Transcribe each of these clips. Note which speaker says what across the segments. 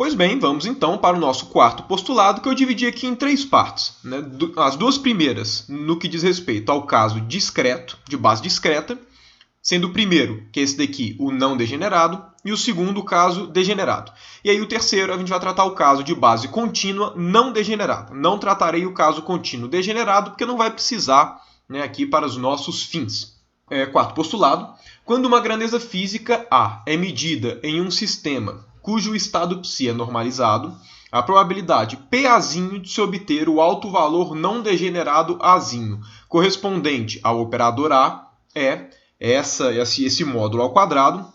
Speaker 1: Pois bem, vamos então para o nosso quarto postulado, que eu dividi aqui em 3 partes, né? As 2 primeiras no que diz respeito ao caso discreto, de base discreta, sendo o primeiro, que é esse daqui, o não degenerado, e o segundo, o caso degenerado. E aí o terceiro, a gente vai tratar o caso de base contínua não degenerada. Não tratarei o caso contínuo degenerado, porque não vai precisar, né, aqui para os nossos fins. Quarto postulado, quando uma grandeza física A é medida em um sistema cujo estado psi é normalizado, a probabilidade PA' de se obter o alto valor não degenerado A'zinho, correspondente ao operador A, é esse módulo ao quadrado,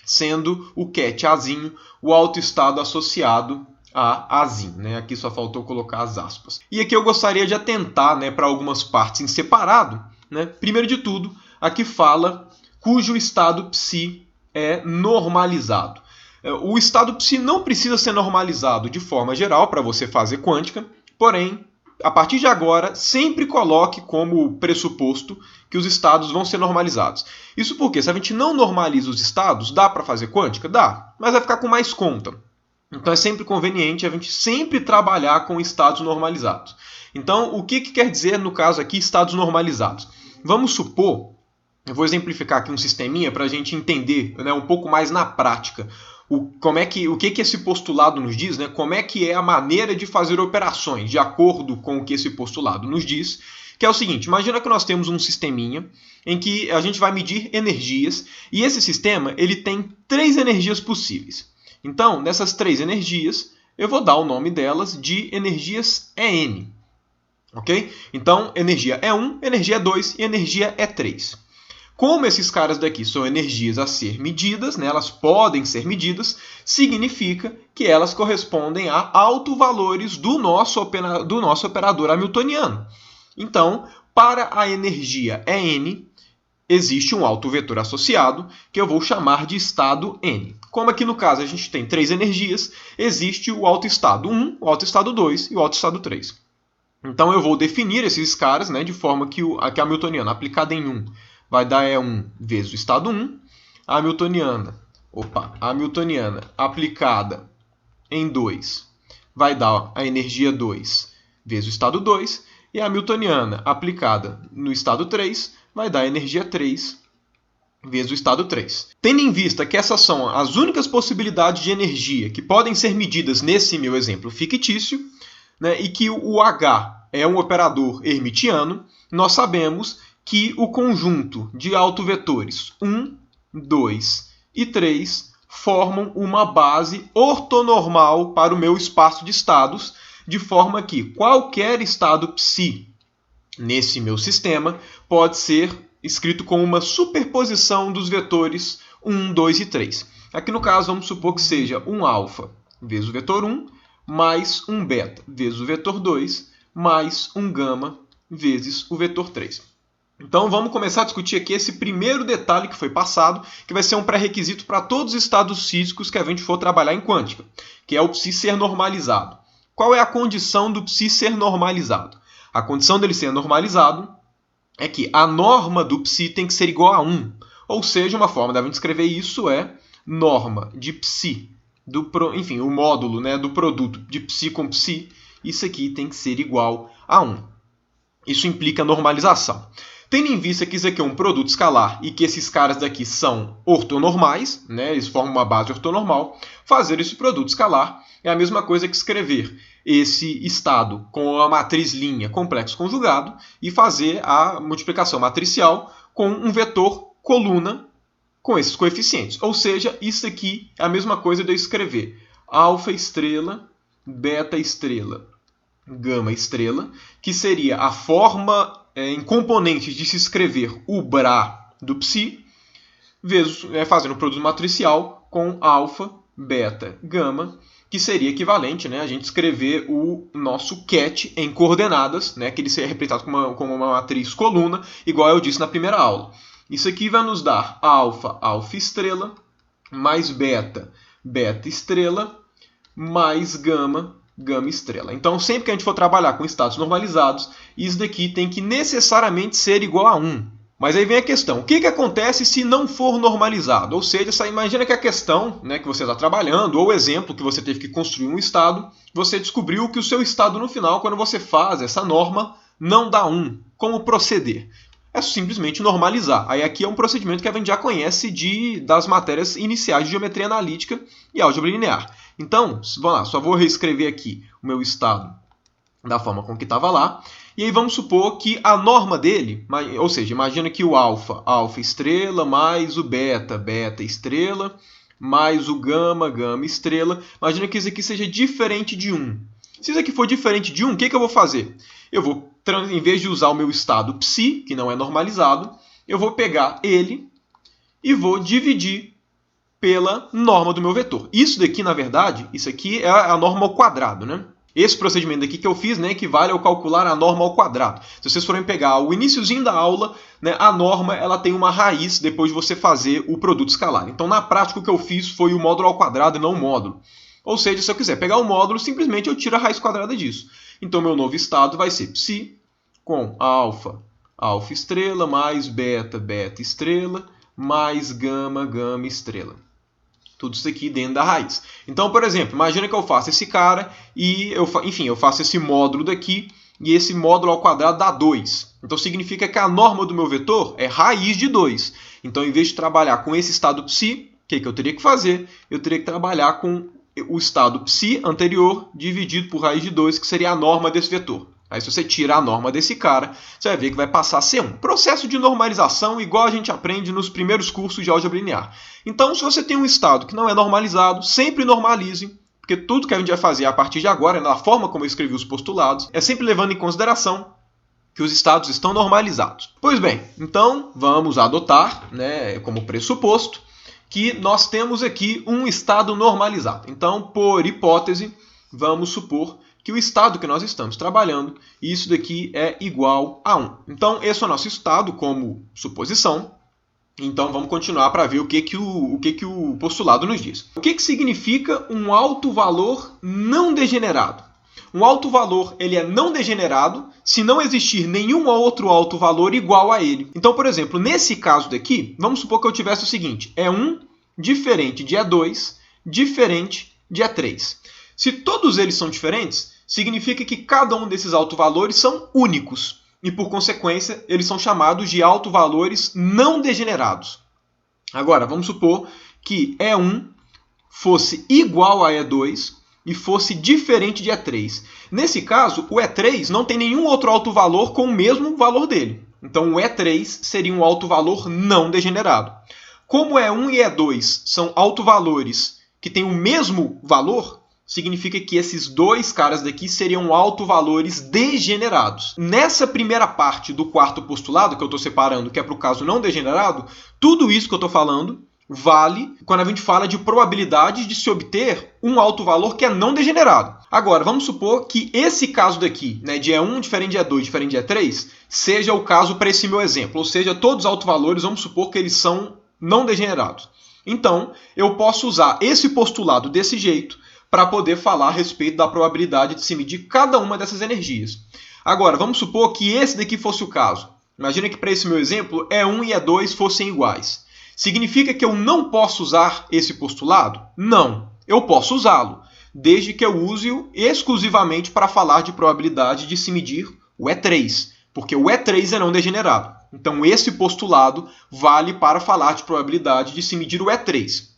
Speaker 1: sendo o ket A'zinho o autoestado associado a A'zinho, né? Aqui só faltou colocar as aspas. E aqui eu gostaria de atentar, né, para algumas partes em separado. Né? Primeiro de tudo, aqui fala cujo estado psi é normalizado. O estado psi não precisa ser normalizado de forma geral para você fazer quântica, porém, a partir de agora, sempre coloque como pressuposto que os estados vão ser normalizados. Isso porque, se a gente não normaliza os estados, dá para fazer quântica? Dá, mas vai ficar com mais conta. Então é sempre conveniente a gente sempre trabalhar com estados normalizados. Então, o que quer dizer, no caso aqui, estados normalizados? Vamos supor, eu vou exemplificar aqui um sisteminha para a gente entender, né, um pouco mais na prática o que esse postulado nos diz, né? Como é que é a maneira de fazer operações de acordo com o que esse postulado nos diz, que é o seguinte, imagina que nós temos um sisteminha em que a gente vai medir energias e esse sistema ele tem 3 energias possíveis. Então, nessas 3 energias, eu vou dar o nome delas de energias EN. Ok? Então, energia E1, energia E2 e energia E3. Como esses caras daqui são energias a ser medidas, né, elas podem ser medidas, significa que elas correspondem a autovalores do nosso operador hamiltoniano. Então, para a energia EN, existe um autovetor associado que eu vou chamar de estado N. Como aqui no caso a gente tem 3 energias, existe o autoestado 1, o autoestado 2 e o autoestado 3. Então eu vou definir esses caras, né, de forma que a hamiltoniana aplicada em 1 vai dar E1 vezes o estado 1, a hamiltoniana aplicada em 2 vai dar a energia 2 vezes o estado 2, e a hamiltoniana aplicada no estado 3 vai dar a energia 3 vezes o estado 3. Tendo em vista que essas são as únicas possibilidades de energia que podem ser medidas nesse meu exemplo fictício, né, e que o H é um operador hermitiano, nós sabemos que o conjunto de autovetores 1, 2 e 3 formam uma base ortonormal para o meu espaço de estados, de forma que qualquer estado psi nesse meu sistema pode ser escrito como uma superposição dos vetores 1, 2 e 3. Aqui no caso, vamos supor que seja um alfa vezes o vetor 1, mais um beta vezes o vetor 2, mais um gama vezes o vetor 3. Então vamos começar a discutir aqui esse primeiro detalhe que foi passado, que vai ser um pré-requisito para todos os estados físicos que a gente for trabalhar em quântica, que é o psi ser normalizado. Qual é a condição do psi ser normalizado? A condição dele ser normalizado é que a norma do psi tem que ser igual a 1. Ou seja, uma forma de a gente escrever isso é norma de psi, o módulo, né, do produto de psi com psi, isso aqui tem que ser igual a 1. Isso implica normalização. Tendo em vista que isso aqui é um produto escalar e que esses caras daqui são ortonormais, né, eles formam uma base ortonormal, fazer esse produto escalar é a mesma coisa que escrever esse estado com a matriz linha complexo conjugado e fazer a multiplicação matricial com um vetor coluna com esses coeficientes. Ou seja, isso aqui é a mesma coisa de eu escrever alfa estrela, beta estrela, gama estrela, que seria a forma em componentes de se escrever o Bra do psi, fazendo o produto matricial com alfa, beta, gama, que seria equivalente, né, a gente escrever o nosso ket em coordenadas, né, que ele seria representado como uma matriz coluna, igual eu disse na primeira aula. Isso aqui vai nos dar alfa, alfa estrela, mais beta, beta estrela, mais gama, gama estrela. Então, sempre que a gente for trabalhar com estados normalizados, isso daqui tem que necessariamente ser igual a 1. Mas aí vem a questão, o que acontece se não for normalizado? Ou seja, imagina que a questão, né, que você está trabalhando, ou o exemplo que você teve que construir um estado, você descobriu que o seu estado no final, quando você faz essa norma, não dá 1. Como proceder? É simplesmente normalizar. Aí aqui é um procedimento que a gente já conhece das matérias iniciais de geometria analítica e álgebra linear. Então, vamos lá, só vou reescrever aqui o meu estado da forma como que estava lá. E aí vamos supor que a norma dele, ou seja, imagina que o alfa, alfa estrela, mais o beta, beta estrela, mais o gama, gama estrela. Imagina que isso aqui seja diferente de 1. Se isso aqui for diferente de 1, o que eu vou fazer? Eu vou, em vez de usar o meu estado psi, que não é normalizado, eu vou pegar ele e vou dividir pela norma do meu vetor. Isso daqui, na verdade, isso aqui é a norma ao quadrado, né? Esse procedimento aqui que eu fiz, né, equivale ao calcular a norma ao quadrado. Se vocês forem pegar o iniciozinho da aula, né, a norma ela tem uma raiz depois de você fazer o produto escalar. Então, na prática, o que eu fiz foi o módulo ao quadrado e não o módulo. Ou seja, se eu quiser pegar o módulo, simplesmente eu tiro a raiz quadrada disso. Então, meu novo estado vai ser psi com alfa, alfa estrela, mais beta, beta estrela, mais gama, gama estrela. Tudo isso aqui dentro da raiz. Então, por exemplo, imagina que eu faço esse cara e eu faço esse módulo daqui e esse módulo ao quadrado dá 2. Então, significa que a norma do meu vetor é raiz de 2. Então, em vez de trabalhar com esse estado psi, o que eu teria que fazer? Eu teria que trabalhar com o estado psi anterior dividido por raiz de 2, que seria a norma desse vetor. Aí, se você tira a norma desse cara, você vai ver que vai passar a ser 1. Processo de normalização igual a gente aprende nos primeiros cursos de álgebra linear. Então, se você tem um estado que não é normalizado, sempre normalize, porque tudo que a gente vai fazer a partir de agora, na forma como eu escrevi os postulados, é sempre levando em consideração que os estados estão normalizados. Pois bem, então vamos adotar, né, como pressuposto, que nós temos aqui um estado normalizado. Então, por hipótese, vamos supor que o estado que nós estamos trabalhando, isso daqui é igual a 1. Então, esse é o nosso estado como suposição. Então, vamos continuar para ver o que o postulado nos diz. O que significa um alto valor não degenerado? Um alto valor ele é não degenerado se não existir nenhum outro alto valor igual a ele. Então, por exemplo, nesse caso daqui, vamos supor que eu tivesse o seguinte. E1 diferente de E2 diferente de E3. Se todos eles são diferentes, significa que cada um desses autovalores são únicos e, por consequência, eles são chamados de autovalores não degenerados. Agora, vamos supor que E1 fosse igual a E2 e fosse diferente de E3. Nesse caso, o E3 não tem nenhum outro autovalor com o mesmo valor dele. Então, o E3 seria um autovalor não degenerado. Como E1 e E2 são autovalores que têm o mesmo valor, significa que esses dois caras daqui seriam autovalores degenerados. Nessa primeira parte do quarto postulado, que eu estou separando, que é para o caso não degenerado, tudo isso que eu estou falando vale quando a gente fala de probabilidade de se obter um autovalor que é não degenerado. Agora, vamos supor que esse caso daqui, né, de E1 diferente de E2 diferente de E3, seja o caso para esse meu exemplo. Ou seja, todos os autovalores, vamos supor que eles são não degenerados. Então, eu posso usar esse postulado desse jeito para poder falar a respeito da probabilidade de se medir cada uma dessas energias. Agora, vamos supor que esse daqui fosse o caso. Imagina que para esse meu exemplo, E1 e E2 fossem iguais. Significa que eu não posso usar esse postulado? Não, eu posso usá-lo, desde que eu use-o exclusivamente para falar de probabilidade de se medir o E3, porque o E3 é não degenerado. Então, esse postulado vale para falar de probabilidade de se medir o E3.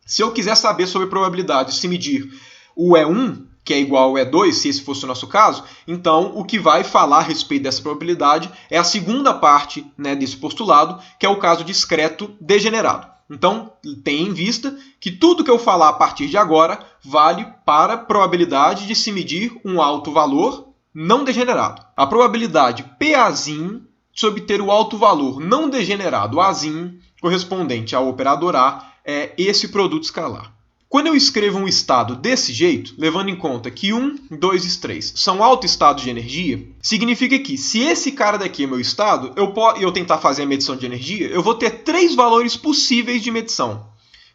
Speaker 1: Se eu quiser saber sobre a probabilidade de se medir o E1, que é igual ao E2, se esse fosse o nosso caso, então o que vai falar a respeito dessa probabilidade é a segunda parte, né, desse postulado, que é o caso discreto degenerado. Então, tenha em vista que tudo que eu falar a partir de agora vale para a probabilidade de se medir um alto valor não degenerado. A probabilidade PAzinho de obter o alto valor não degenerado Azinho, correspondente ao operador A, é esse produto escalar. Quando eu escrevo um estado desse jeito, levando em conta que 1, 2 e 3 são autoestados de energia, significa que se esse cara daqui é meu estado, eu tentar fazer a medição de energia, eu vou ter 3 valores possíveis de medição,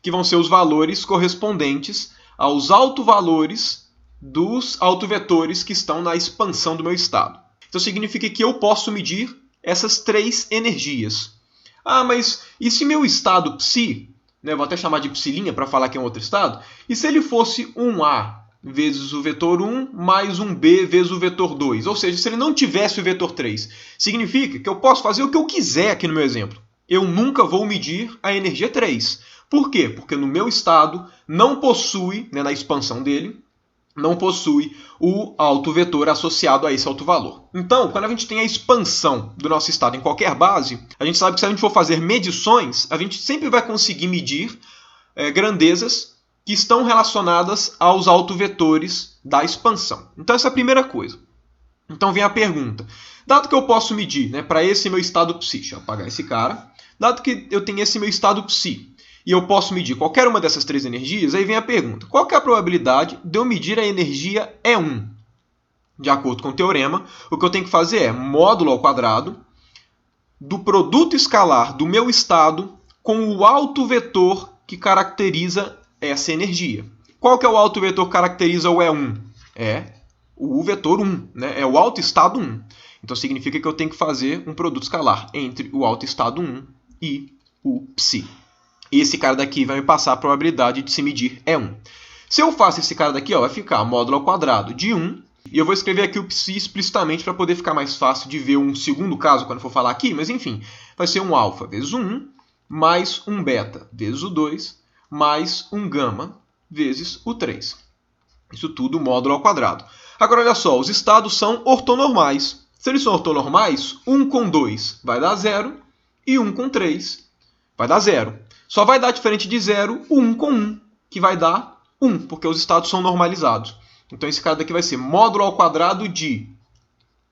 Speaker 1: que vão ser os valores correspondentes aos autovalores dos autovetores que estão na expansão do meu estado. Então significa que eu posso medir essas 3 energias. Ah, mas e se meu estado psi, né, vou até chamar de psilinha para falar que é um outro estado, e se ele fosse um A vezes o vetor 1 mais um B vezes o vetor 2, ou seja, se ele não tivesse o vetor 3, significa que eu posso fazer o que eu quiser aqui no meu exemplo. Eu nunca vou medir a energia 3. Por quê? Porque no meu estado não possui, né, na expansão dele, não possui o autovetor associado a esse autovalor. Então, quando a gente tem a expansão do nosso estado em qualquer base, a gente sabe que se a gente for fazer medições, a gente sempre vai conseguir medir grandezas que estão relacionadas aos autovetores da expansão. Então, essa é a primeira coisa. Então, vem a pergunta. Dado que eu posso medir, né, para esse meu estado psi, deixa eu apagar esse cara, dado que eu tenho esse meu estado psi, e eu posso medir qualquer uma dessas três energias, aí vem a pergunta, qual que é a probabilidade de eu medir a energia E1? De acordo com o teorema, o que eu tenho que fazer é módulo ao quadrado do produto escalar do meu estado com o autovetor que caracteriza essa energia. Qual que é o autovetor que caracteriza o E1? É o vetor 1, né? É o autoestado 1. Então significa que eu tenho que fazer um produto escalar entre o autoestado 1 e o psi. Esse cara daqui vai me passar a probabilidade de se medir E1. Se eu faço esse cara daqui, ó, vai ficar módulo ao quadrado de 1. E eu vou escrever aqui o psi explicitamente para poder ficar mais fácil de ver um segundo caso quando for falar aqui. Mas enfim, vai ser um alfa vezes o 1, mais um beta vezes o 2, mais um gama vezes o 3. Isso tudo módulo ao quadrado. Agora olha só, os estados são ortonormais. Se eles são ortonormais, 1 com 2 vai dar 0 e 1 com 3 vai dar 0. Só vai dar diferente de 0 o 1 com 1, que vai dar 1, porque os estados são normalizados. Então esse cara daqui vai ser módulo ao quadrado de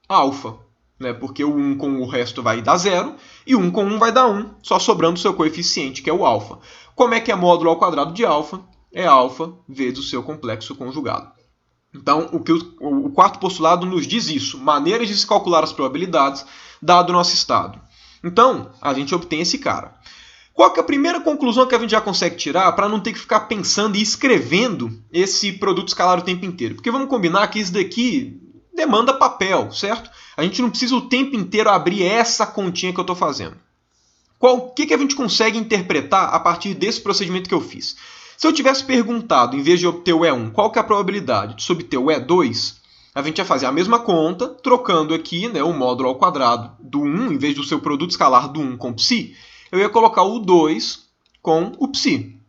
Speaker 1: alfa, né? Porque o 1 com o resto vai dar 0, e 1 com 1 vai dar 1, só sobrando o seu coeficiente, que é o alfa. Como é que é módulo ao quadrado de alfa? É alfa vezes o seu complexo conjugado. Então, o quarto postulado nos diz isso, maneiras de se calcular as probabilidades, dado o nosso estado. Então, a gente obtém esse cara. Qual que é a primeira conclusão que a gente já consegue tirar para não ter que ficar pensando e escrevendo esse produto escalar o tempo inteiro? Porque vamos combinar que isso daqui demanda papel, certo? A gente não precisa o tempo inteiro abrir essa continha que eu estou fazendo. O que a gente consegue interpretar a partir desse procedimento que eu fiz? Se eu tivesse perguntado, em vez de obter o E1, qual que é a probabilidade de se obter o E2, a gente ia fazer a mesma conta, trocando aqui, né, o módulo ao quadrado do 1, em vez do seu produto escalar do 1 com psi, eu ia colocar o 2 com o psi.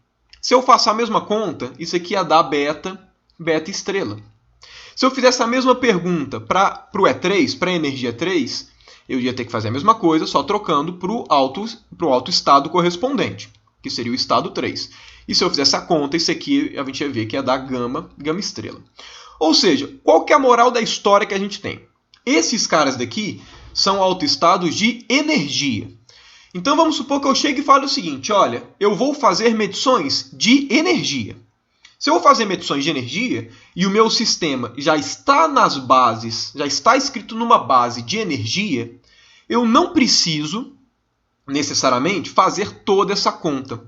Speaker 1: Se eu faço a mesma conta, isso aqui ia dar beta estrela. Se eu fizesse a mesma pergunta para o E3, para a energia 3, eu ia ter que fazer a mesma coisa, só trocando para o autoestado correspondente, que seria o estado 3. E se eu fizesse a conta, isso aqui a gente ia ver que ia dar gama estrela. Ou seja, qual que é a moral da história que a gente tem? Esses caras daqui são autoestados de energia. Então vamos supor que eu chegue e fale o seguinte, olha, eu vou fazer medições de energia. Se eu vou fazer medições de energia e o meu sistema já está nas bases, já está escrito numa base de energia, eu não preciso necessariamente fazer toda essa conta.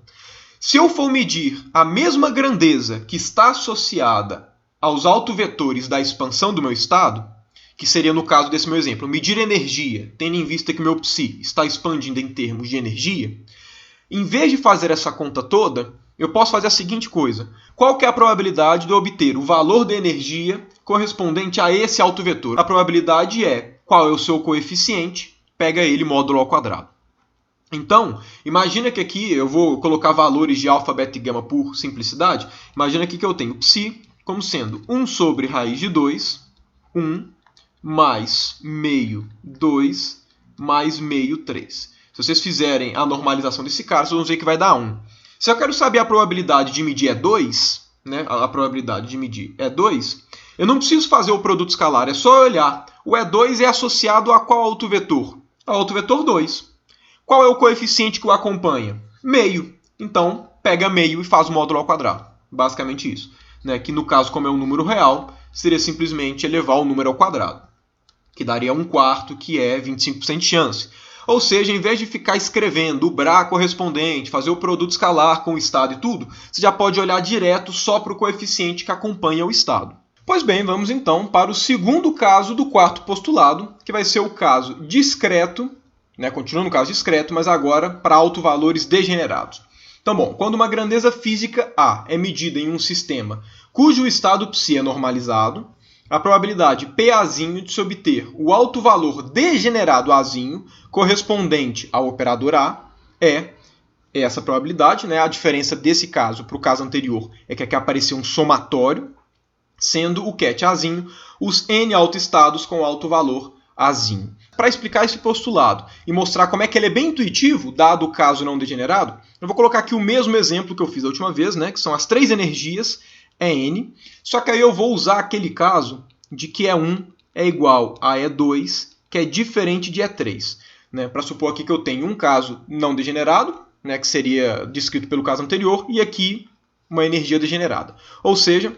Speaker 1: Se eu for medir a mesma grandeza que está associada aos autovetores da expansão do meu estado, que seria no caso desse meu exemplo, medir energia, tendo em vista que meu psi está expandindo em termos de energia, em vez de fazer essa conta toda, eu posso fazer a seguinte coisa. Qual que é a probabilidade de eu obter o valor da energia correspondente a esse autovetor? A probabilidade é qual é o seu coeficiente, pega ele módulo ao quadrado. Então, imagina que aqui eu vou colocar valores de alfa, beta e gama por simplicidade. Imagina aqui que eu tenho psi como sendo 1 sobre raiz de 2, 1, mais meio 2, mais meio 3. Se vocês fizerem a normalização desse cara, vocês vão ver que vai dar 1. Se eu quero saber a probabilidade de medir E2, né, a probabilidade de medir E2, eu não preciso fazer o produto escalar, é só olhar. O E2 é associado a qual autovetor? Ao autovetor 2. Qual é o coeficiente que o acompanha? Meio. Então, pega meio e faz o módulo ao quadrado. Basicamente isso. Né? Que no caso, como é um número real, seria simplesmente elevar o número ao quadrado. Que daria 1/4, que é 25% de chance. Ou seja, em vez de ficar escrevendo o BRA correspondente, fazer o produto escalar com o estado e tudo, você já pode olhar direto só para o coeficiente que acompanha o estado. Pois bem, vamos então para o segundo caso do quarto postulado, que vai ser o caso discreto, né? Continua no caso discreto, mas agora para autovalores degenerados. Então, bom, quando uma grandeza física A é medida em um sistema cujo estado psi é normalizado, a probabilidade PAzinho de se obter o alto valor degenerado Azinho correspondente ao operador A é essa probabilidade, né? A diferença desse caso para o caso anterior é que aqui apareceu um somatório, sendo o ket Azinho os n autoestados com alto valor Azinho. Para explicar esse postulado e mostrar como é que ele é bem intuitivo, dado o caso não degenerado, eu vou colocar aqui o mesmo exemplo que eu fiz da última vez, né? Que são as três energias EN, só que aí eu vou usar aquele caso de que E1 é igual a E2, que é diferente de E3. Né? Para supor aqui que eu tenho um caso não degenerado, né, que seria descrito pelo caso anterior, e aqui uma energia degenerada. Ou seja,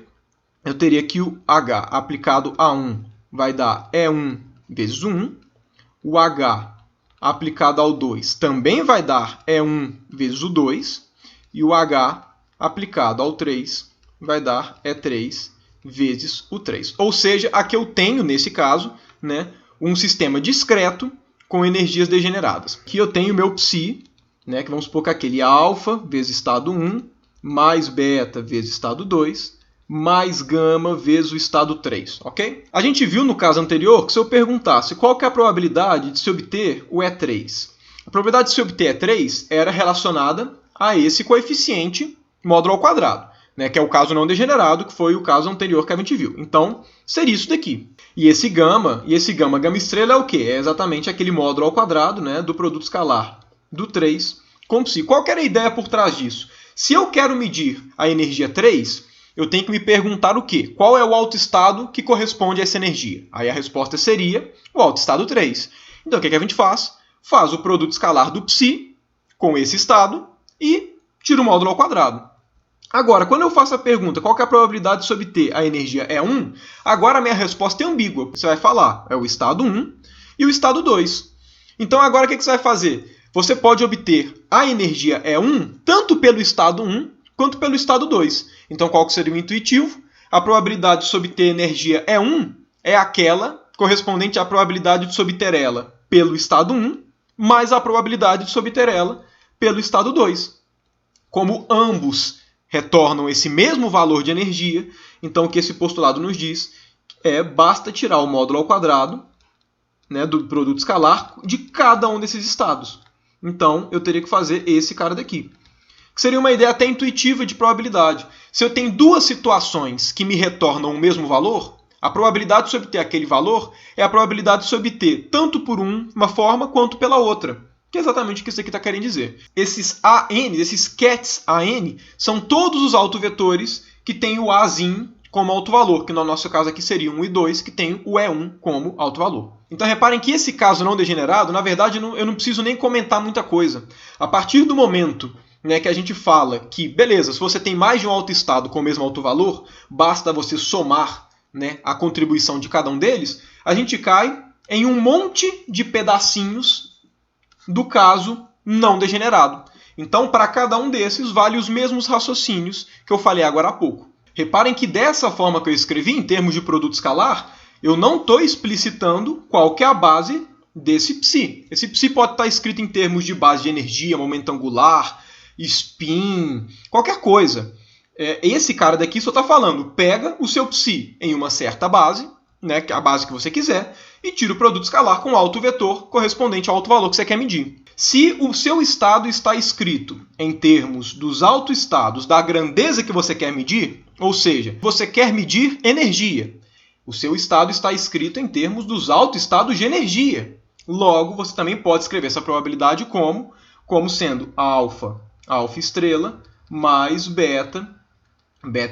Speaker 1: eu teria que o H aplicado a 1 vai dar E1 vezes o 1, o H aplicado ao 2 também vai dar E1 vezes o 2, e o H aplicado ao 3 vai dar E3 vezes o 3. Ou seja, aqui eu tenho, nesse caso, né, um sistema discreto com energias degeneradas. Aqui eu tenho meu psi, né, que vamos supor que aquele é alfa vezes estado 1, mais beta vezes estado 2, mais gama vezes o estado 3, ok? A gente viu no caso anterior que se eu perguntasse qual que é a probabilidade de se obter o E3, a probabilidade de se obter E3 era relacionada a esse coeficiente módulo ao quadrado, né, que é o caso não degenerado, que foi o caso anterior que a gente viu. Então, seria isso daqui. E esse gama estrela é o quê? É exatamente aquele módulo ao quadrado, né, do produto escalar do 3 com psi. Qual que era a ideia por trás disso? Se eu quero medir a energia 3, eu tenho que me perguntar o quê? Qual é o autoestado que corresponde a essa energia? Aí a resposta seria o autoestado 3. Então, o que a gente faz? Faz o produto escalar do psi com esse estado e tira o módulo ao quadrado. Agora, quando eu faço a pergunta qual que é a probabilidade de se obter a energia E1, agora a minha resposta é ambígua. Você vai falar, é o estado 1 e o estado 2. Então, agora o que você vai fazer? Você pode obter a energia E1 tanto pelo estado 1 quanto pelo estado 2. Então, qual que seria o intuitivo? A probabilidade de se obter energia E1 é aquela correspondente à probabilidade de se obter ela pelo estado 1 mais a probabilidade de se obter ela pelo estado 2. Como ambos retornam esse mesmo valor de energia, então o que esse postulado nos diz é basta tirar o módulo ao quadrado, né, do produto escalar de cada um desses estados. Então eu teria que fazer esse cara daqui. Que seria uma ideia até intuitiva de probabilidade. Se eu tenho duas situações que me retornam o mesmo valor, a probabilidade de se obter aquele valor é a probabilidade de se obter tanto por uma forma quanto pela outra. Que é exatamente o que isso aqui está querendo dizer. Esses AN, esses kets AN, são todos os autovetores que têm o Azinho como autovalor, que no nosso caso aqui seria 1 e 2, que tem o E1 como autovalor. Então reparem que esse caso não degenerado, na verdade, eu não preciso nem comentar muita coisa. A partir do momento, né, que a gente fala que, beleza, se você tem mais de um autoestado com o mesmo autovalor, basta você somar, né, a contribuição de cada um deles, a gente cai em um monte de pedacinhos do caso não degenerado. Então, para cada um desses, vale os mesmos raciocínios que eu falei agora há pouco. Reparem que dessa forma que eu escrevi, em termos de produto escalar, eu não estou explicitando qual que é a base desse psi. Esse psi pode estar escrito em termos de base de energia, momento angular, spin, qualquer coisa. Esse cara daqui só está falando, pega o seu psi em uma certa base, né, a base que você quiser, e tira o produto escalar com alto vetor correspondente ao alto valor que você quer medir. Se o seu estado está escrito em termos dos autoestados da grandeza que você quer medir, ou seja, você quer medir energia, o seu estado está escrito em termos dos autoestados de energia. Logo, você também pode escrever essa probabilidade como sendo alfa estrela, mais beta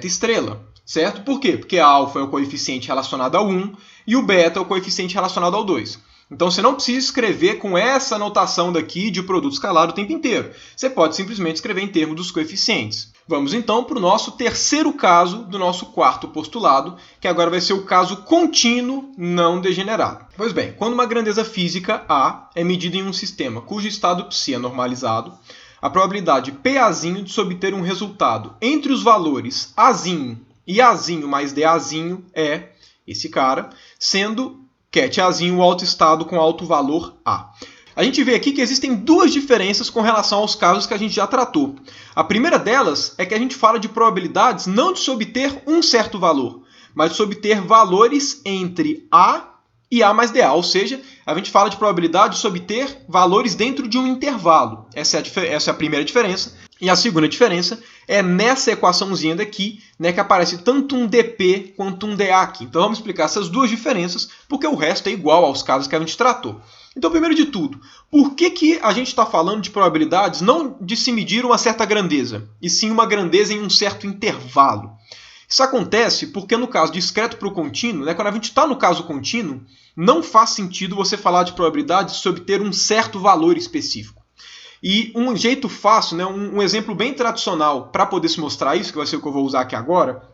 Speaker 1: estrela. Certo? Por quê? Porque a alfa é o coeficiente relacionado ao 1 e o beta é o coeficiente relacionado ao 2. Então você não precisa escrever com essa notação daqui de produto escalar o tempo inteiro. Você pode simplesmente escrever em termos dos coeficientes. Vamos então para o nosso terceiro caso do nosso quarto postulado, que agora vai ser o caso contínuo não degenerado. Pois bem, quando uma grandeza física A é medida em um sistema cujo estado psi é normalizado, a probabilidade PAzinho de se obter um resultado entre os valores Azinho e Azinho mais DAzinho é esse cara, sendo ket Azinho o autoestado com alto valor A. A gente vê aqui que existem duas diferenças com relação aos casos que a gente já tratou. A primeira delas é que a gente fala de probabilidades não de se obter um certo valor, mas de se obter valores entre A e A mais DA, ou seja, a gente fala de probabilidade de se obter valores dentro de um intervalo. Essa é a primeira diferença. E a segunda diferença é nessa equaçãozinha daqui, né, que aparece tanto um dp quanto um dA aqui. Então vamos explicar essas duas diferenças, porque o resto é igual aos casos que a gente tratou. Então, primeiro de tudo, por que a gente está falando de probabilidades não de se medir uma certa grandeza, e sim uma grandeza em um certo intervalo? Isso acontece porque no caso discreto para o contínuo, né, quando a gente está no caso contínuo, não faz sentido você falar de probabilidade de se obter um certo valor específico. E um jeito fácil, né, um exemplo bem tradicional para poder se mostrar isso, que vai ser o que eu vou usar aqui agora,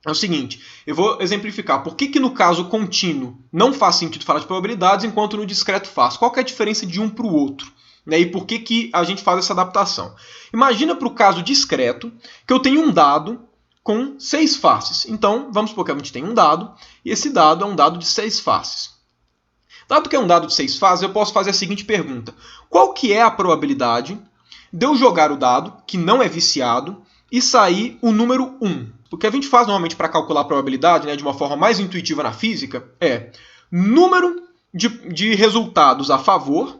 Speaker 1: é o seguinte, eu vou exemplificar por que no caso contínuo não faz sentido falar de probabilidades, enquanto no discreto faz. Qual que é a diferença de um para o outro? Né, e por que a gente faz essa adaptação? Imagina para o caso discreto que eu tenho um dado com 6 faces. Então, vamos supor que a gente tem um dado, e esse dado é um dado de 6 faces. Dado que é um dado de 6 faces, eu posso fazer a seguinte pergunta. Qual que é a probabilidade de eu jogar o dado, que não é viciado, e sair o número 1? O que a gente faz normalmente para calcular a probabilidade, né, de uma forma mais intuitiva na física, é número de resultados a favor,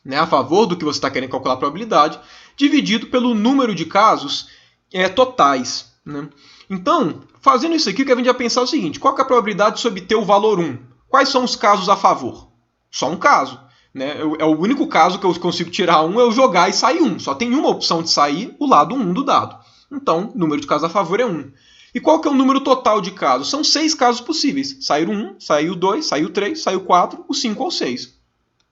Speaker 1: né, a favor do que você está querendo calcular a probabilidade, dividido pelo número de casos totais. Né? Então, fazendo isso aqui, o que a gente vai pensar é o seguinte, qual que é a probabilidade de se obter o valor 1? Quais são os casos a favor? Só um caso. Né? É o único caso que eu consigo tirar 1 é eu jogar e sair 1. Só tem uma opção de sair, o lado 1 do dado. Então, o número de casos a favor é 1. E qual que é o número total de casos? São 6 casos possíveis. Saiu 1, saiu 2, saiu 3, saiu 4, o 5 ou 6.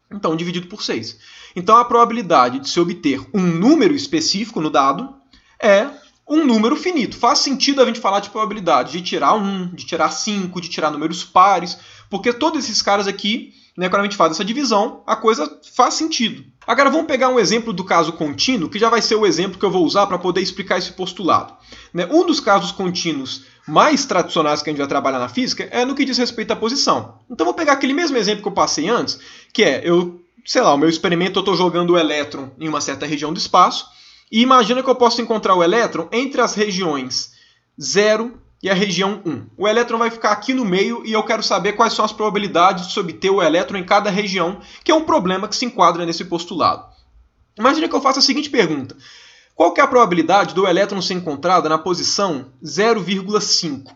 Speaker 1: Então, dividido por 6. Então, a probabilidade de se obter um número específico no dado é um número finito. Faz sentido a gente falar de probabilidade de tirar 1, de tirar 5, de tirar números pares, porque todos esses caras aqui, né, quando a gente faz essa divisão, a coisa faz sentido. Agora vamos pegar um exemplo do caso contínuo, que já vai ser o exemplo que eu vou usar para poder explicar esse postulado. Né, um dos casos contínuos mais tradicionais que a gente vai trabalhar na física é no que diz respeito à posição. Então vou pegar aquele mesmo exemplo que eu passei antes, que é, o meu experimento, eu estou jogando o elétron em uma certa região do espaço, e imagina que eu posso encontrar o elétron entre as regiões 0 e a região 1. O elétron vai ficar aqui no meio e eu quero saber quais são as probabilidades de se obter o elétron em cada região, que é um problema que se enquadra nesse postulado. Imagina que eu faça a seguinte pergunta. Qual que é a probabilidade do elétron ser encontrado na posição 0,5?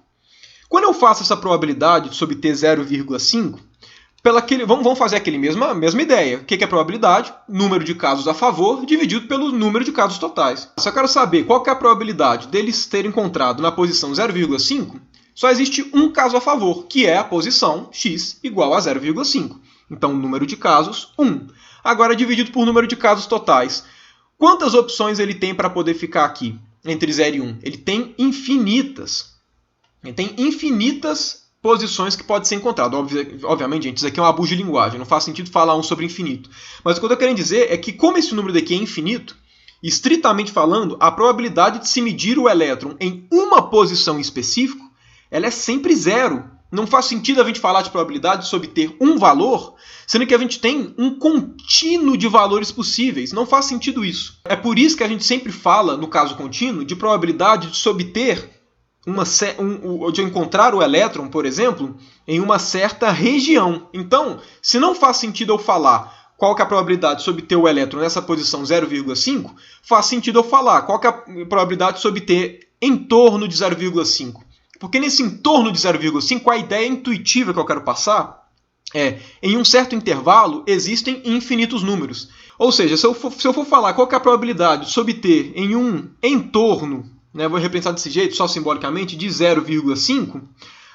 Speaker 1: Quando eu faço essa probabilidade de se obter 0,5, vamos fazer aquela mesma ideia. O que é a probabilidade? Número de casos a favor dividido pelo número de casos totais. Se eu quero saber qual que é a probabilidade deles terem encontrado na posição 0,5, só existe um caso a favor, que é a posição x igual a 0,5. Então, número de casos, 1. Agora, dividido por número de casos totais. Quantas opções ele tem para poder ficar aqui, entre 0 e 1? Ele tem infinitas. Ele tem infinitas posições que podem ser encontradas. Obviamente, gente, isso aqui é uma bucha de linguagem, não faz sentido falar um sobre infinito. Mas o que eu estou querendo dizer é que, como esse número daqui é infinito, estritamente falando, a probabilidade de se medir o elétron em uma posição específica, ela é sempre 0. Não faz sentido a gente falar de probabilidade de se obter um valor, sendo que a gente tem um contínuo de valores possíveis. Não faz sentido isso. É por isso que a gente sempre fala, no caso contínuo, de probabilidade de se obter de encontrar o elétron, por exemplo, em uma certa região. Então, se não faz sentido eu falar qual que é a probabilidade de se obter o elétron nessa posição 0,5, faz sentido eu falar qual que é a probabilidade de se obter em torno de 0,5. Porque nesse entorno de 0,5, a ideia intuitiva que eu quero passar é, em um certo intervalo, existem infinitos números. Ou seja, se eu for falar qual que é a probabilidade de se obter em um entorno, né, vou repensar desse jeito, só simbolicamente, de 0,5,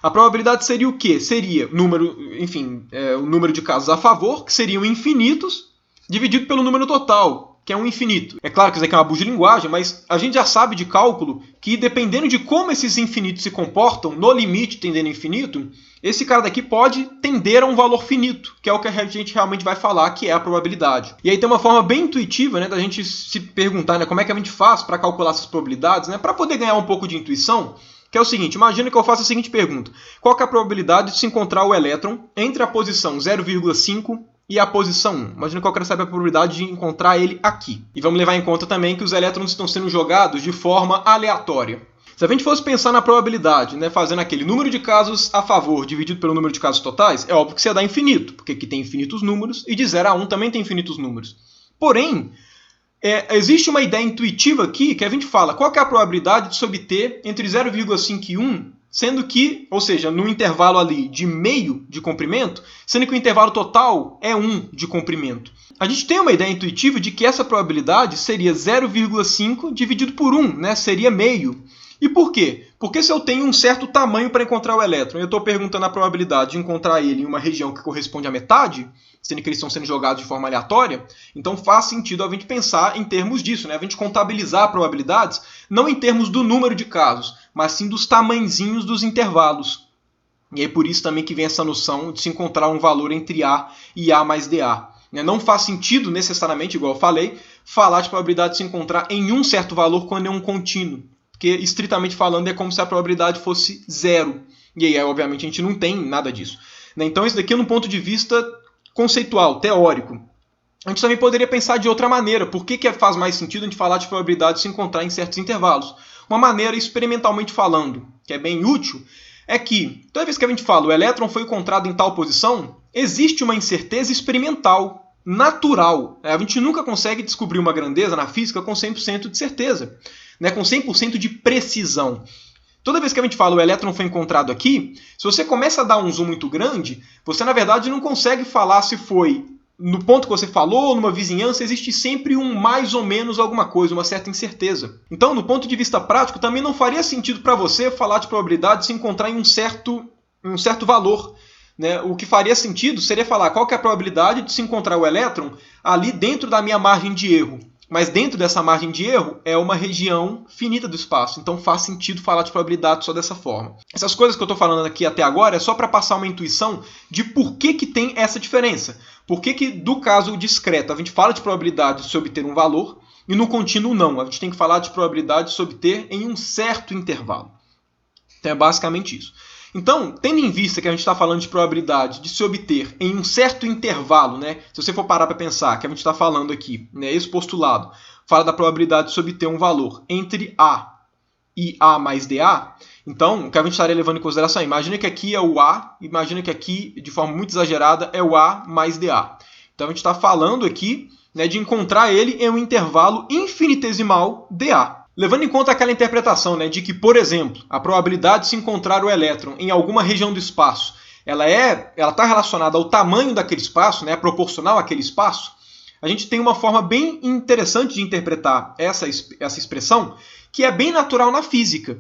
Speaker 1: a probabilidade seria o quê? Seria o número de casos a favor, que seriam infinitos, dividido pelo número total, que é um infinito. É claro que isso aqui é uma bucha de linguagem, mas a gente já sabe de cálculo que, dependendo de como esses infinitos se comportam, no limite tendendo a infinito, esse cara daqui pode tender a um valor finito, que é o que a gente realmente vai falar, que é a probabilidade. E aí tem uma forma bem intuitiva, né, da gente se perguntar, né, como é que a gente faz para calcular essas probabilidades, né, para poder ganhar um pouco de intuição, que é o seguinte, imagina que eu faça a seguinte pergunta. Qual que é a probabilidade de se encontrar o elétron entre a posição 0,5 e a posição 1. Imagina que eu quero saber a probabilidade de encontrar ele aqui. E vamos levar em conta também que os elétrons estão sendo jogados de forma aleatória. Se a gente fosse pensar na probabilidade, né, fazendo aquele número de casos a favor dividido pelo número de casos totais, é óbvio que isso ia dar infinito, porque aqui tem infinitos números e de 0 a 1 também tem infinitos números. Porém, existe uma ideia intuitiva aqui que a gente fala qual que é a probabilidade de se obter entre 0,5 e 1, sendo que, ou seja, no intervalo ali de meio de comprimento, sendo que o intervalo total é 1 de comprimento. A gente tem uma ideia intuitiva de que essa probabilidade seria 0,5 dividido por 1, né? Seria meio. E por quê? Porque se eu tenho um certo tamanho para encontrar o elétron, eu estou perguntando a probabilidade de encontrar ele em uma região que corresponde à metade, sendo que eles estão sendo jogados de forma aleatória, então faz sentido a gente pensar em termos disso, né? A gente contabilizar probabilidades, não em termos do número de casos, mas sim dos tamanzinhos dos intervalos. E é por isso também que vem essa noção de se encontrar um valor entre A e A mais dA. Não faz sentido necessariamente, igual eu falei, falar de probabilidade de se encontrar em um certo valor quando é um contínuo. Porque, estritamente falando, é como se a probabilidade fosse 0. E aí, obviamente, a gente não tem nada disso. Então, isso daqui é um ponto de vista conceitual, teórico. A gente também poderia pensar de outra maneira. Por que faz mais sentido a gente falar de probabilidade de se encontrar em certos intervalos? Uma maneira, experimentalmente falando, que é bem útil, é que, toda vez que a gente fala o elétron foi encontrado em tal posição, existe uma incerteza experimental, natural. A gente nunca consegue descobrir uma grandeza na física com 100% de certeza, né? Com 100% de precisão. Toda vez que a gente fala o elétron foi encontrado aqui, se você começa a dar um zoom muito grande, você na verdade não consegue falar se foi no ponto que você falou ou numa vizinhança, existe sempre um mais ou menos alguma coisa, uma certa incerteza. Então, no ponto de vista prático, também não faria sentido para você falar de probabilidade de se encontrar em um certo valor. Né? O que faria sentido seria falar qual que é a probabilidade de se encontrar o elétron ali dentro da minha margem de erro. Mas dentro dessa margem de erro é uma região finita do espaço. Então faz sentido falar de probabilidade só dessa forma. Essas coisas que eu estou falando aqui até agora é só para passar uma intuição de por que tem essa diferença. Por que do caso discreto a gente fala de probabilidade de se obter um valor e no contínuo não. A gente tem que falar de probabilidade de se obter em um certo intervalo. Então é basicamente isso. Então, tendo em vista que a gente está falando de probabilidade de se obter em um certo intervalo, né? Se você for parar para pensar que a gente está falando aqui, né, esse postulado fala da probabilidade de se obter um valor entre A e A mais dA, então o que a gente estaria levando em consideração, imagina que aqui é o A, imagina que aqui, de forma muito exagerada, é o A mais dA. Então a gente está falando aqui, né, de encontrar ele em um intervalo infinitesimal dA. Levando em conta aquela interpretação, né, de que, por exemplo, a probabilidade de se encontrar o elétron em alguma região do espaço, ela está relacionada ao tamanho daquele espaço, né, proporcional àquele espaço, a gente tem uma forma bem interessante de interpretar essa expressão, que é bem natural na física.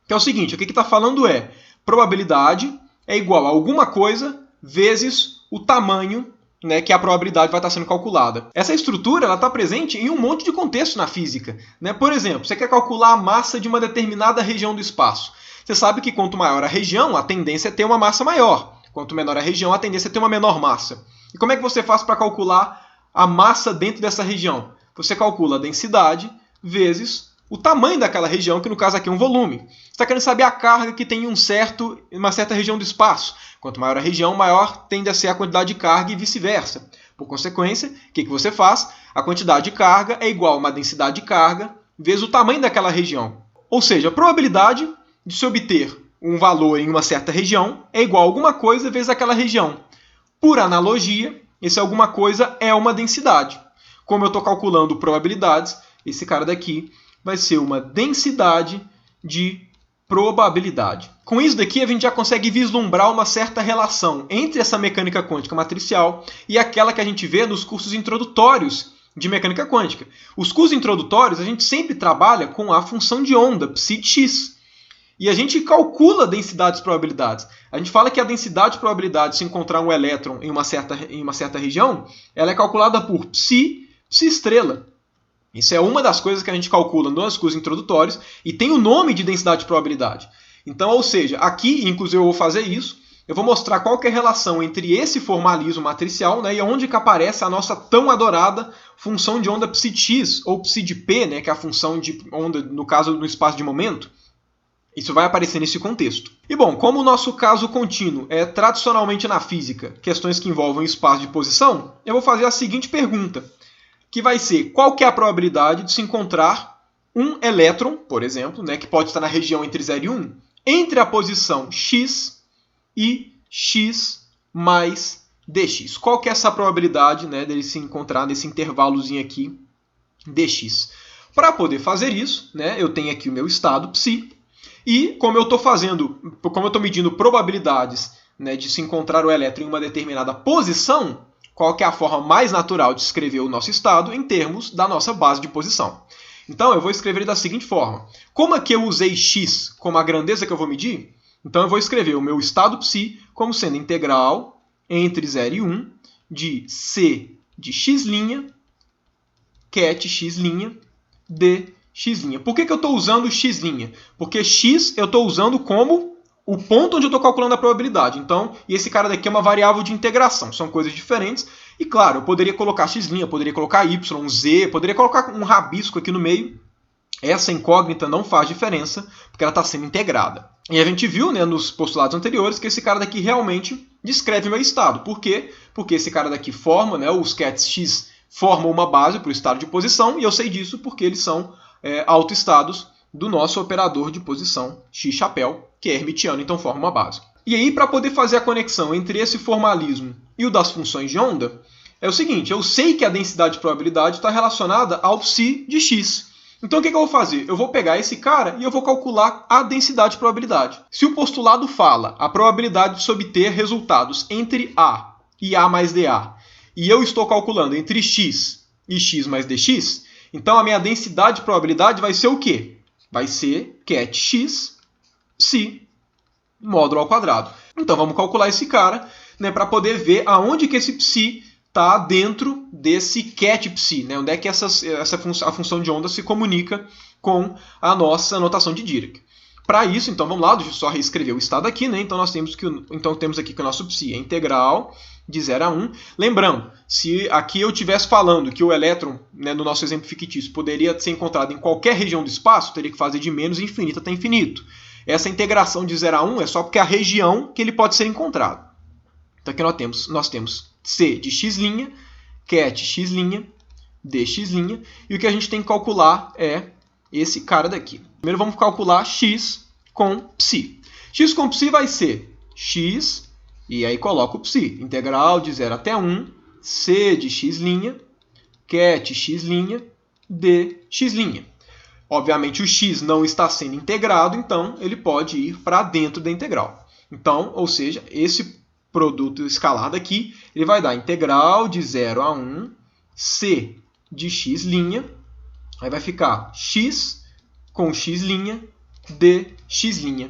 Speaker 1: Que é o seguinte, o que está falando é probabilidade é igual a alguma coisa vezes o tamanho, né, que a probabilidade vai estar sendo calculada. Essa estrutura está presente em um monte de contexto na física. Né? Por exemplo, você quer calcular a massa de uma determinada região do espaço. Você sabe que quanto maior a região, a tendência é ter uma massa maior. Quanto menor a região, a tendência é ter uma menor massa. E como é que você faz para calcular a massa dentro dessa região? Você calcula a densidade vezes o tamanho daquela região, que no caso aqui é um volume. Você está querendo saber a carga que tem em uma certa região do espaço. Quanto maior a região, maior tende a ser a quantidade de carga e vice-versa. Por consequência, o que você faz? A quantidade de carga é igual a uma densidade de carga vezes o tamanho daquela região. Ou seja, a probabilidade de se obter um valor em uma certa região é igual a alguma coisa vezes aquela região. Por analogia, esse alguma coisa é uma densidade. Como eu estou calculando probabilidades, esse cara daqui vai ser uma densidade de probabilidade. Com isso daqui, a gente já consegue vislumbrar uma certa relação entre essa mecânica quântica matricial e aquela que a gente vê nos cursos introdutórios de mecânica quântica. Os cursos introdutórios, a gente sempre trabalha com a função de onda, psi de x. E a gente calcula densidades e probabilidades. A gente fala que a densidade de probabilidade de se encontrar um elétron em uma certa região, ela é calculada por psi estrela. Isso é uma das coisas que a gente calcula nos cursos introdutórios e tem o nome de densidade de probabilidade. Então, ou seja, aqui, inclusive eu vou fazer isso, eu vou mostrar qual que é a relação entre esse formalismo matricial, né, e onde que aparece a nossa tão adorada função de onda psi de x, ou psi de p, né, que é a função de onda, no caso, no espaço de momento. Isso vai aparecer nesse contexto. E bom, como o nosso caso contínuo é tradicionalmente na física questões que envolvem espaço de posição, eu vou fazer a seguinte pergunta, que vai ser qual que é a probabilidade de se encontrar um elétron, por exemplo, né, que pode estar na região entre 0 e 1, entre a posição x e x mais dx. Qual que é essa probabilidade, né, dele se encontrar nesse intervalozinho aqui dx? Para poder fazer isso, né, eu tenho aqui o meu estado psi, e como eu estou medindo probabilidades, né, de se encontrar o elétron em uma determinada posição, qual que é a forma mais natural de escrever o nosso estado em termos da nossa base de posição? Então eu vou escrever da seguinte forma. Como aqui eu usei x como a grandeza que eu vou medir, então eu vou escrever o meu estado psi como sendo integral entre 0 e 1 de c de x', ket x', d x'. Por que eu estou usando x'? Porque x eu estou usando como o ponto onde eu estou calculando a probabilidade. Então, e esse cara daqui é uma variável de integração. São coisas diferentes. E claro, eu poderia colocar x', poderia colocar y, z, poderia colocar um rabisco aqui no meio. Essa incógnita não faz diferença, porque ela está sendo integrada. E a gente viu, né, nos postulados anteriores que esse cara daqui realmente descreve o meu estado. Por quê? Porque esse cara daqui forma, né, os kets x formam uma base para o estado de posição, e eu sei disso porque eles são autoestados do nosso operador de posição x-chapéu, que é hermitiano, então forma uma base. E aí, para poder fazer a conexão entre esse formalismo e o das funções de onda, é o seguinte, eu sei que a densidade de probabilidade está relacionada ao psi de x. Então o que eu vou fazer? Eu vou pegar esse cara e eu vou calcular a densidade de probabilidade. Se o postulado fala a probabilidade de se obter resultados entre A e A mais DA, e eu estou calculando entre x e x mais dx, então a minha densidade de probabilidade vai ser o quê? Vai ser ket x psi módulo ao quadrado. Então vamos calcular esse cara, né, para poder ver aonde que esse psi está dentro desse ket psi, né, onde é que a função de onda se comunica com a nossa notação de Dirac. Para isso, então vamos lá, deixa eu só reescrever o estado aqui, né? Então temos aqui que o nosso psi é integral de 0 a 1. Lembrando, se aqui eu estivesse falando que o elétron, né, no nosso exemplo fictício, poderia ser encontrado em qualquer região do espaço, teria que fazer de menos infinito até infinito. Essa integração de 0 a 1 é só porque é a região que ele pode ser encontrado. Então aqui nós temos c de x', ket x', dx', e o que a gente tem que calcular é esse cara daqui. Primeiro vamos calcular x com psi. X com psi vai ser x, e aí coloco o psi. Integral de 0 até 1, c de x', ket x', dx'. Obviamente o x não está sendo integrado, então ele pode ir para dentro da integral. Então, ou seja, esse produto escalar daqui, ele vai dar integral de 0 a 1, c de x', aí vai ficar x com x', dx'.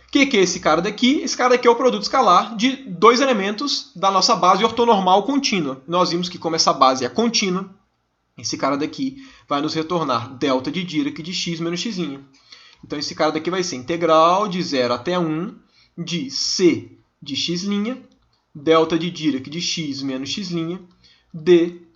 Speaker 1: O que é esse cara daqui? Esse cara daqui é o produto escalar de dois elementos da nossa base ortonormal contínua. Nós vimos que como essa base é contínua, esse cara daqui vai nos retornar delta de Dirac de x menos x'. Então esse cara daqui vai ser integral de 0 até 1 de c de x', delta de Dirac de x menos x', dx'.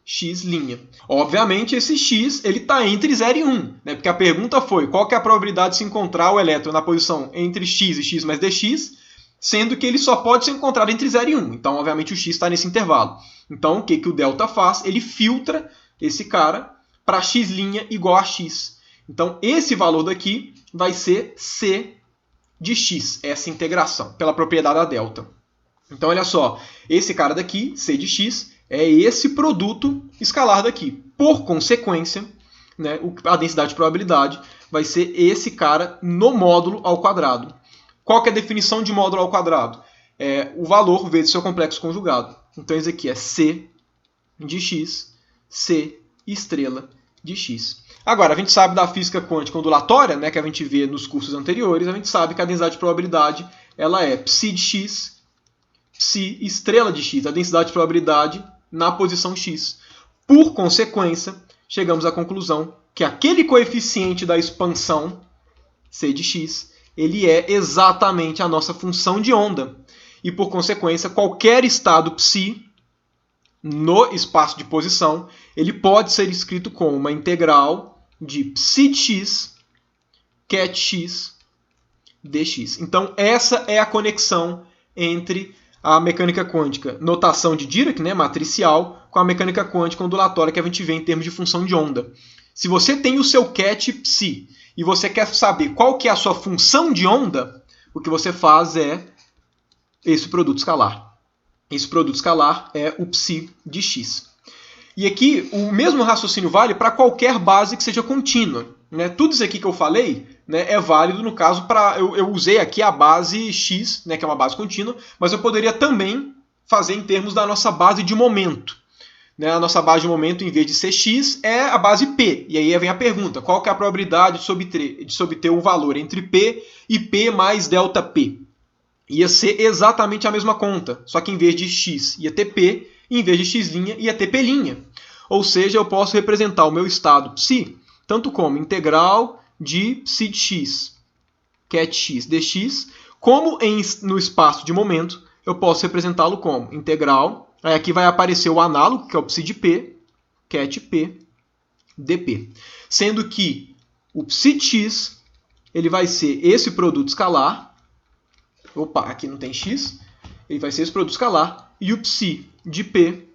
Speaker 1: Obviamente esse x está entre 0 e 1, né? Porque a pergunta foi qual que é a probabilidade de se encontrar o elétron na posição entre x e x mais dx, sendo que ele só pode ser encontrado entre 0 e 1. Então, obviamente, o x está nesse intervalo. Então, o que o delta faz? Ele filtra esse cara para x' igual a x. Então, esse valor daqui vai ser c de x, essa integração, pela propriedade da delta. Então, olha só, esse cara daqui, c de x, é esse produto escalar daqui. Por consequência, né, a densidade de probabilidade vai ser esse cara no módulo ao quadrado. Qual que é a definição de módulo ao quadrado? É o valor vezes seu complexo conjugado. Então, esse aqui é c de x, c estrela de x. Agora, a gente sabe da física quântica ondulatória, né, que a gente vê nos cursos anteriores, a gente sabe que a densidade de probabilidade ela é psi de x, psi estrela de x, a densidade de probabilidade na posição x. Por consequência, chegamos à conclusão que aquele coeficiente da expansão, c de x, ele é exatamente a nossa função de onda. E, por consequência, qualquer estado psi no espaço de posição, ele pode ser escrito como uma integral de psi de x, ket x, dx. Então, essa é a conexão entre a mecânica quântica notação de Dirac, né, matricial, com a mecânica quântica ondulatória que a gente vê em termos de função de onda. Se você tem o seu ket psi e você quer saber qual que é a sua função de onda, o que você faz é esse produto escalar. Esse produto escalar é o psi de x. E aqui o mesmo raciocínio vale para qualquer base que seja contínua, né? Tudo isso aqui que eu falei, né, é válido no caso para... Eu usei aqui a base x, né, que é uma base contínua, mas eu poderia também fazer em termos da nossa base de momento. Né? A nossa base de momento, em vez de ser x, é a base p. E aí vem a pergunta, qual que é a probabilidade de se obter um valor entre p e p mais delta p? Ia ser exatamente a mesma conta, só que em vez de x ia ter p, e em vez de x' ia ter p'. Ou seja, eu posso representar o meu estado psi tanto como integral de psi de x, ket x dx, como no espaço de momento eu posso representá-lo como integral, aí aqui vai aparecer o análogo, que é o psi de p, ket p, dp. Sendo que o psi de x ele vai ser esse produto escalar. Opa, aqui não tem x. Ele vai ser esse produto escalar. E o psi de p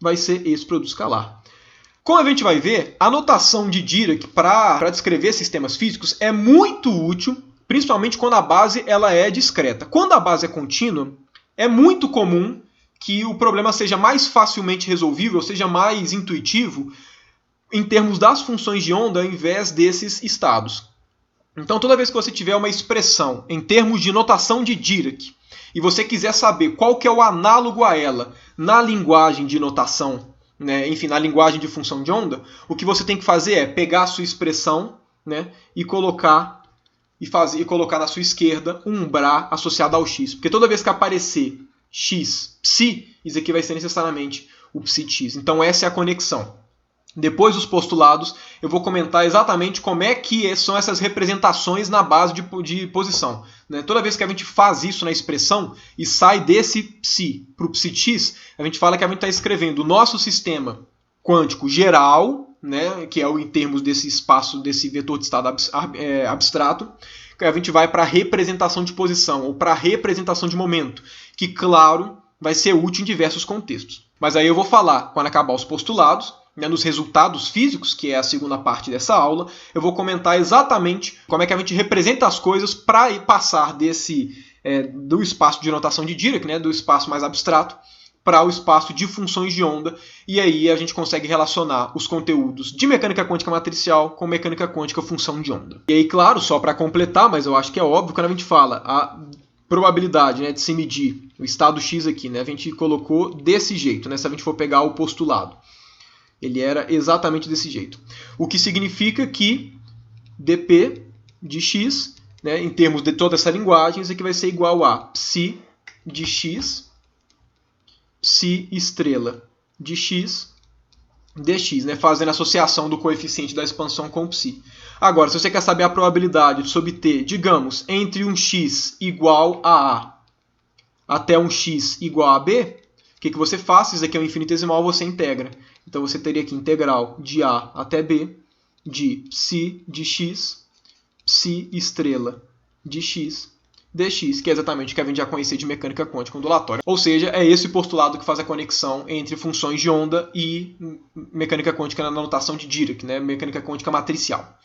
Speaker 1: vai ser esse produto escalar. Como a gente vai ver, a notação de Dirac para descrever sistemas físicos é muito útil, principalmente quando a base ela é discreta. Quando a base é contínua, é muito comum que o problema seja mais facilmente resolvível, seja mais intuitivo, em termos das funções de onda, ao invés desses estados. Então, toda vez que você tiver uma expressão em termos de notação de Dirac e você quiser saber qual que é o análogo a ela na linguagem de notação, né, enfim, na linguagem de função de onda, o que você tem que fazer é pegar a sua expressão, né, e colocar na sua esquerda um umbral associado ao x. Porque toda vez que aparecer x, psi, isso aqui vai ser necessariamente o psi de x. Então, essa é a conexão. Depois dos postulados, eu vou comentar exatamente como é que são essas representações na base de posição. Né? Toda vez que a gente faz isso na expressão e sai desse psi para o psi x, a gente fala que a gente está escrevendo o nosso sistema quântico geral, né? Que é em termos desse espaço, desse vetor de estado abstrato, que a gente vai para a representação de posição ou para a representação de momento, que, claro, vai ser útil em diversos contextos. Mas aí eu vou falar, quando acabar os postulados, nos resultados físicos, que é a segunda parte dessa aula, eu vou comentar exatamente como é que a gente representa as coisas para passar do espaço de notação de Dirac, né, do espaço mais abstrato, para o espaço de funções de onda, e aí a gente consegue relacionar os conteúdos de mecânica quântica matricial com mecânica quântica função de onda. E aí, claro, só para completar, mas eu acho que é óbvio, quando a gente fala a probabilidade, né, de se medir o estado x aqui, né, a gente colocou desse jeito, né, se a gente for pegar o postulado. Ele era exatamente desse jeito. O que significa que dp de x, né, em termos de toda essa linguagem, isso aqui vai ser igual a psi de x, psi estrela de x, dx, né, fazendo a associação do coeficiente da expansão com o psi. Agora, se você quer saber a probabilidade de se obter, digamos, entre um x igual a A até um x igual a B, o que você faz? Isso aqui é um infinitesimal, você integra. Então você teria aqui integral de A até B de psi de x, psi estrela de x, dx, que é exatamente o que a gente já conhecia de mecânica quântica ondulatória. Ou seja, é esse postulado que faz a conexão entre funções de onda e mecânica quântica na notação de Dirac, né? Mecânica quântica matricial.